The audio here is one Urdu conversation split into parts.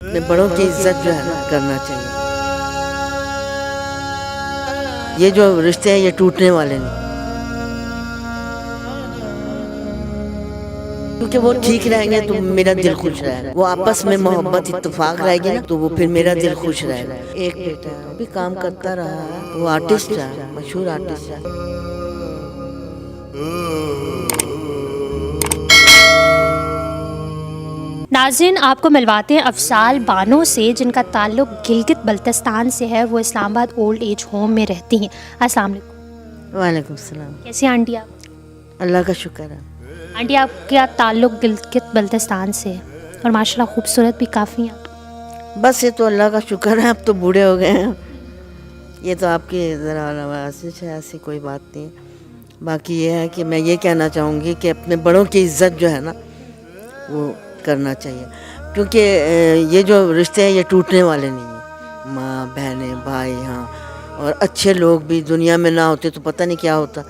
اپنے بڑوں کی عزت جو ہے نا کرنا چاہیے. یہ جو رشتے ہیں یہ ٹوٹنے والے نہیں، کیونکہ وہ ٹھیک رہیں گے تو میرا دل خوش رہے گا. وہ آپس میں محبت اتفاق رہے گی نا تو وہ پھر میرا دل خوش رہے گا. ایک بیٹا ہے، وہ بھی کام کرتا رہا ہے، وہ آرٹسٹ ہے، مشہور آرٹسٹ ہے. ناظرین، آپ کو ملواتے ہیں افضال بانو سے، جن کا تعلق گلگت بلتستان سے ہے. وہ اسلام آباد اولڈ ایج ہوم میں رہتی ہیں. السلام علیکم. وعلیکم السلام. کیسی ہیں آنٹی آپ؟ اللہ کا شکر ہے. آنٹی، آپ کا تعلق گلگت بلتستان سے ہے اور ماشاءاللہ خوبصورت بھی کافی ہیں. بس یہ تو اللہ کا شکر ہے، اب تو بوڑھے ہو گئے ہیں. یہ تو آپ کی ذرا نوازش ہے، ایسی کوئی بات نہیں. باقی یہ ہے کہ میں یہ کہنا چاہوں گی کہ اپنے بڑوں کی عزت جو ہے نا وہ کرنا چاہیے، کیونکہ یہ جو رشتے ہیں یہ ٹوٹنے والے نہیں ہیں. ماں، بہنیں، بھائی، ہاں. اور اچھے لوگ بھی دنیا میں نہ ہوتے تو پتہ نہیں کیا ہوتا.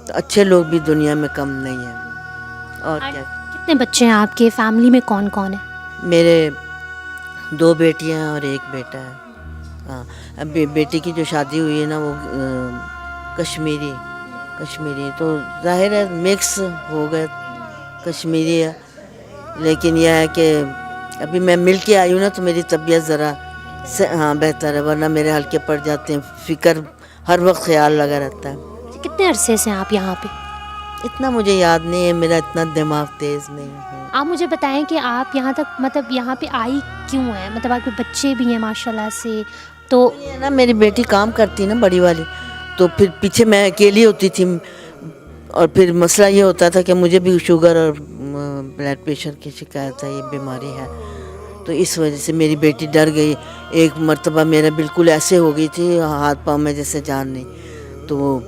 تو اچھے لوگ بھی دنیا میں کم نہیں ہیں. اور کیا. کتنے بچے ہیں آپ کے؟ فیملی میں کون کون ہے؟ میرے 2 بیٹیاں ہیں اور 1 بیٹا ہے. ہاں، اب بیٹی کی جو شادی ہوئی ہے نا وہ کشمیری تو ظاہر ہے مکس ہو گئے، کشمیری ہے. لیکن یہ ہے کہ ابھی میں مل کے آئی ہوں نا تو میری طبیعت ذرا ہاں بہتر ہے، ورنہ میرے ہلکے پڑ جاتے ہیں. فکر ہر وقت خیال لگا رہتا ہے. کتنے عرصے سے ہیں آپ یہاں پہ؟ اتنا مجھے یاد نہیں ہے، میرا اتنا دماغ تیز نہیں ہے. آپ مجھے بتائیں کہ آپ یہاں تک مطلب یہاں پہ آئی کیوں ہیں؟ مطلب آپ کے بچے بھی ہیں ماشاءاللہ سے. تو یہ نا میری بیٹی کام کرتی نا بڑی والی، تو پھر پیچھے میں اکیلی ہوتی تھی. اور پھر مسئلہ یہ ہوتا تھا کہ مجھے بھی شوگر اور بلڈ پریشر کی شکایت ہے، یہ بیماری ہے. تو اس وجہ سے میری بیٹی ڈر گئی. ایک مرتبہ میرا بالکل ایسے ہو گئی تھی، ہاتھ پاؤں میں جیسے جان نہیں. تو وہ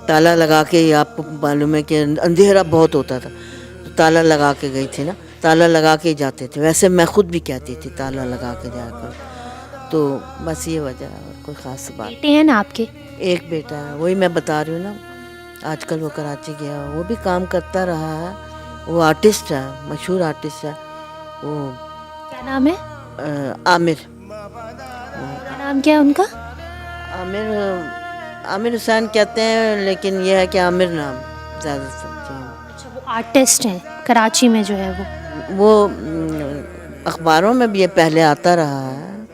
تالا لگا کے، آپ کو معلوم ہے کہ اندھیرا بہت ہوتا تھا، تو تالا لگا کے گئی تھی نا. تالا لگا کے ہی جاتے تھے. ویسے میں خود بھی کہتی تھی تالا لگا کے جا کر. تو بس یہ وجہ ہے، اور کوئی خاص بات. بیٹے ہیں نا آپ کے؟ 1 بیٹا ہے، وہی میں بتا رہی ہوں نا. آج کل وہ کراچی گیا، وہ بھی کام کرتا رہا ہے. وہ آرٹسٹ ہے، مشہور آرٹسٹ ہے. وہ کیا نام ہے؟ عامر. کیا نام کیا ہے ان کا؟ عامر حسین کہتے ہیں، لیکن یہ ہے کہ عامر نام زیادہ سمجھتے ہیں. اچھا، وہ آرٹسٹ ہیں کراچی میں جو ہے وہ اخباروں میں بھی یہ پہلے آتا رہا ہے.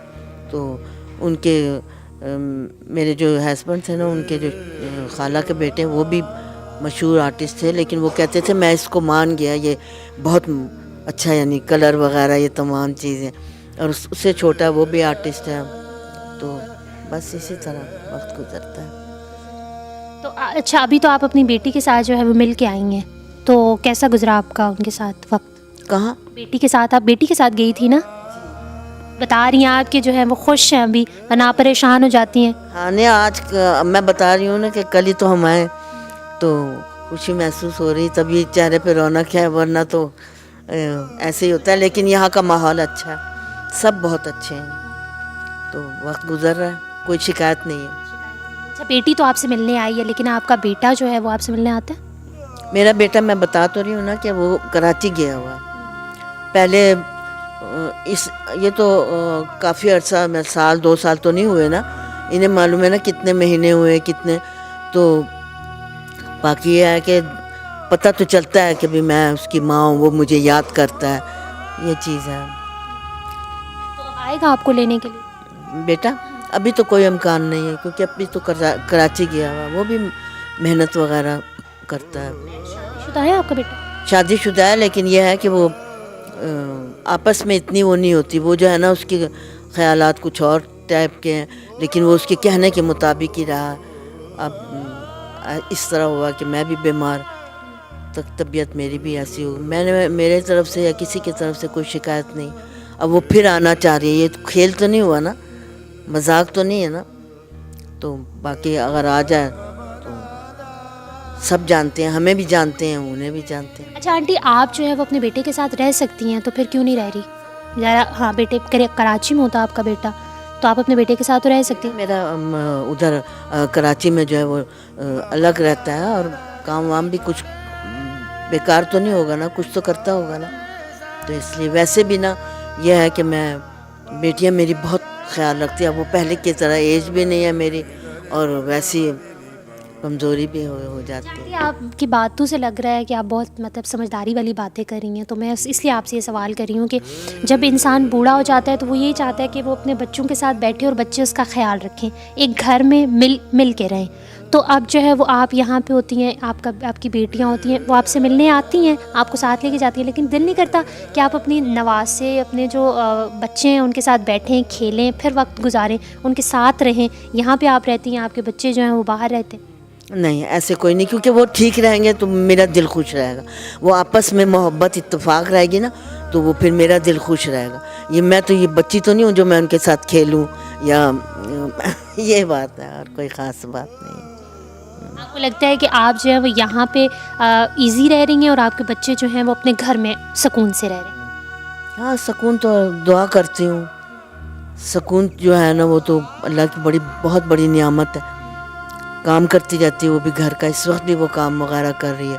تو ان کے میرے جو ہسبینڈ تھے نا، ان کے جو خالہ کے بیٹے ہیں وہ بھی مشہور آرٹسٹ تھے. لیکن وہ کہتے تھے میں اس کو مان گیا، یہ بہت اچھا، یعنی کلر وغیرہ یہ تمام چیزیں. اور اس سے چھوٹا وہ بھی آرٹسٹ ہے. تو بس اسی طرح وقت گزرتا ہے. تو اچھا، ابھی تو آپ اپنی بیٹی کے ساتھ جو ہے وہ مل کے آئی ہیں، تو کیسا گزرا آپ کا ان کے ساتھ وقت؟ کہاں؟ بیٹی کے ساتھ. آپ بیٹی کے ساتھ گئی تھی نا، بتا رہی ہیں آپ کہ جو ہے وہ خوش ہیں ابھی، ورنہ پریشان ہو جاتی ہیں. ہاں نہیں، آج میں بتا رہی ہوں نا کہ کل ہی تو ہم آئے، تو خوشی محسوس ہو رہی. تب یہ چہرے پہ رونق ہے، ورنہ تو ایسے ہی ہوتا ہے. لیکن یہاں کا ماحول اچھا ہے، سب بہت اچھے ہیں. تو وقت گزر رہا ہے، کوئی شکایت نہیں ہے. اچھا، بیٹی تو آپ سے ملنے آئی ہے، لیکن آپ کا بیٹا جو ہے وہ آپ سے ملنے آتا ہے؟ میرا بیٹا، میں بتا تو رہی ہوں نا کہ وہ کراچی گیا ہوا. پہلے یہ تو کافی عرصہ، میں 1-2 سال تو نہیں ہوئے نا. انہیں معلوم ہے نا کتنے مہینے ہوئے کتنے. تو باقی یہ ہے کہ پتہ تو چلتا ہے کہ بھی میں اس کی ماں ہوں، وہ مجھے یاد کرتا ہے. یہ چیز ہے. تو آئے گا آپ کو لینے کے لیے بیٹا؟ ابھی تو کوئی امکان نہیں ہے، کیونکہ ابھی تو کراچی گیا ہوا. وہ بھی محنت وغیرہ کرتا ہے. شادی شدہ ہے آپ کا بیٹا؟ شادی شدہ ہے، لیکن یہ ہے کہ وہ آپس میں اتنی وہ نہیں ہوتی. وہ جو ہے نا اس کے خیالات کچھ اور ٹائپ کے ہیں، لیکن وہ اس کے کہنے کے مطابق ہی رہا. اب اس طرح ہوا کہ میں بھی بیمار تک، طبیعت میری بھی ایسی ہو. میرے طرف سے یا کسی کی طرف سے کوئی شکایت نہیں. اب وہ پھر آنا چاہ رہی ہے. یہ کھیل تو نہیں ہوا نا، مذاق تو نہیں ہے نا. تو باقی اگر آ جائے تو سب جانتے ہیں، ہمیں بھی جانتے ہیں، انہیں بھی جانتے ہیں. اچھا آنٹی، آپ جو ہے وہ اپنے بیٹے کے ساتھ رہ سکتی ہیں، تو پھر کیوں نہیں رہ رہی؟ ذرا ہاں، بیٹے کراچی میں ہوتا آپ کا بیٹا، تو آپ اپنے بیٹے کے ساتھ تو رہ سکتی ہیں. میرا ادھر کراچی میں جو ہے وہ الگ رہتا ہے، اور کام وام بھی کچھ بیکار تو نہیں ہوگا نا، کچھ تو کرتا ہوگا نا. تو اس لیے ویسے بھی نا یہ ہے کہ میں بیٹیاں میری بہت خیال رکھتی ہیں. اب وہ پہلے کی طرح ایج بھی نہیں ہے میری اور ویسی کمزوری بھی ہو جاتی ہے. آنٹی آپ کی باتوں سے لگ رہا ہے کہ آپ بہت مطلب سمجھداری والی باتیں کر رہی ہیں. تو میں اس لیے آپ سے یہ سوال کر رہی ہوں کہ جب انسان بوڑھا ہو جاتا ہے تو وہ یہی چاہتا ہے کہ وہ اپنے بچوں کے ساتھ بیٹھے اور بچے اس کا خیال رکھیں, ایک گھر میں مل کے رہیں. تو اب جو ہے وہ آپ یہاں پہ ہوتی ہیں, آپ کی بیٹیاں ہوتی ہیں, وہ آپ سے ملنے آتی ہیں, آپ کو ساتھ لے کے جاتی ہیں, لیکن دل نہیں کرتا کہ آپ اپنی نواسے, اپنے جو بچے ہیں ان کے ساتھ بیٹھیں, کھیلیں, پھر وقت گزاریں, ان کے ساتھ رہیں. یہاں پہ آپ رہتی ہیں, آپ کے بچے جو ہیں وہ باہر رہتے ہیں. نہیں ایسے کوئی نہیں, کیونکہ وہ ٹھیک رہیں گے تو میرا دل خوش رہے گا. وہ آپس میں محبت اتفاق رہے گی نا تو وہ پھر میرا دل خوش رہے گا. میں تو یہ بچی تو نہیں ہوں جو میں ان کے ساتھ کھیلوں یا یہ بات ہے, اور کوئی خاص بات نہیں. آپ کو لگتا ہے کہ آپ جو ہے وہ یہاں پہ ایزی رہ رہی ہیں اور آپ کے بچے جو ہیں وہ اپنے گھر میں سکون سے رہ رہے ہیں؟ ہاں سکون تو دعا کرتی ہوں. سکون جو ہے نا وہ تو اللہ کی بہت بڑی نعمت ہے. کام کرتی جاتی ہے وہ بھی گھر کا, اس وقت بھی وہ کام وغیرہ کر رہی ہے,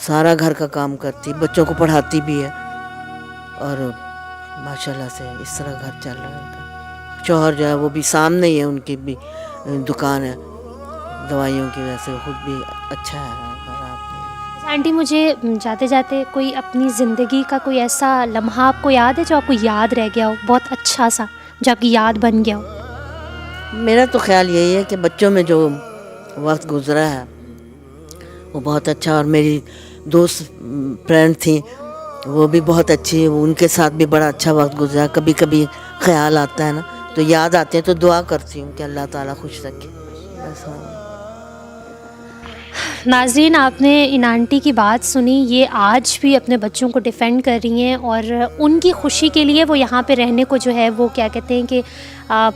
سارا گھر کا کام کرتی, بچوں کو پڑھاتی بھی ہے, اور ماشاءاللہ سے اس طرح گھر چل رہا ہے. شوہر جو ہے وہ بھی سامنے ہی ہے, ان کی بھی دکان ہے دوائیوں کی وجہ سے, خود بھی اچھا ہے. آنٹی مجھے جاتے جاتے کوئی اپنی زندگی کا کوئی ایسا لمحہ آپ کو یاد ہے جو آپ کو یاد رہ گیا ہو, بہت اچھا سا, جو آپ کی یاد بن گیا ہو؟ میرا تو خیال یہی ہے کہ بچوں میں جو وقت گزرا ہے وہ بہت اچھا, اور میری دوست فرینڈ تھیں وہ بھی بہت اچھی, ان کے ساتھ بھی بڑا اچھا وقت گزرا. کبھی کبھی خیال آتا ہے نا تو یاد آتے ہیں, تو دعا کرتی ہوں کہ اللہ تعالیٰ خوش رکھے بس. ناظرین آپ نے ان آنٹی کی بات سنی, یہ آج بھی اپنے بچوں کو ڈیفینڈ کر رہی ہیں, اور ان کی خوشی کے لیے وہ یہاں پہ رہنے کو جو ہے وہ کیا کہتے ہیں کہ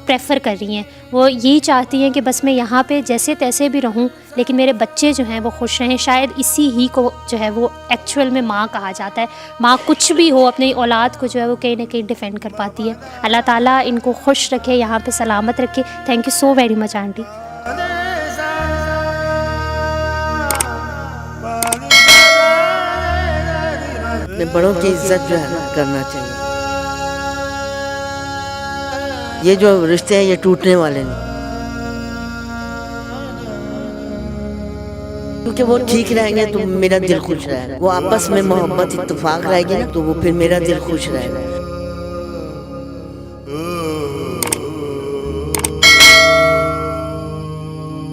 پریفر کر رہی ہیں. وہ یہی چاہتی ہیں کہ بس میں یہاں پہ جیسے تیسے بھی رہوں لیکن میرے بچے جو ہیں وہ خوش رہیں. شاید اسی ہی کو جو ہے وہ ایکچوئل میں ماں کہا جاتا ہے. ماں کچھ بھی ہو اپنی اولاد کو جو ہے وہ کہیں نہ کہیں ڈیفینڈ کر پاتی ہے. اللہ تعالیٰ ان کو خوش رکھے, یہاں پہ سلامت رکھے. Thank you so very much aunty. اپنے بڑوں کی عزت جو ہے نا کرنا چاہیے. یہ جو رشتے ہیں یہ ٹوٹنے والے نہیں, کیونکہ وہ ٹھیک رہیں گے تو میرا دل خوش رہے گا. وہ آپس میں محبت اتفاق رہے گی نا تو وہ پھر میرا دل خوش رہے گا.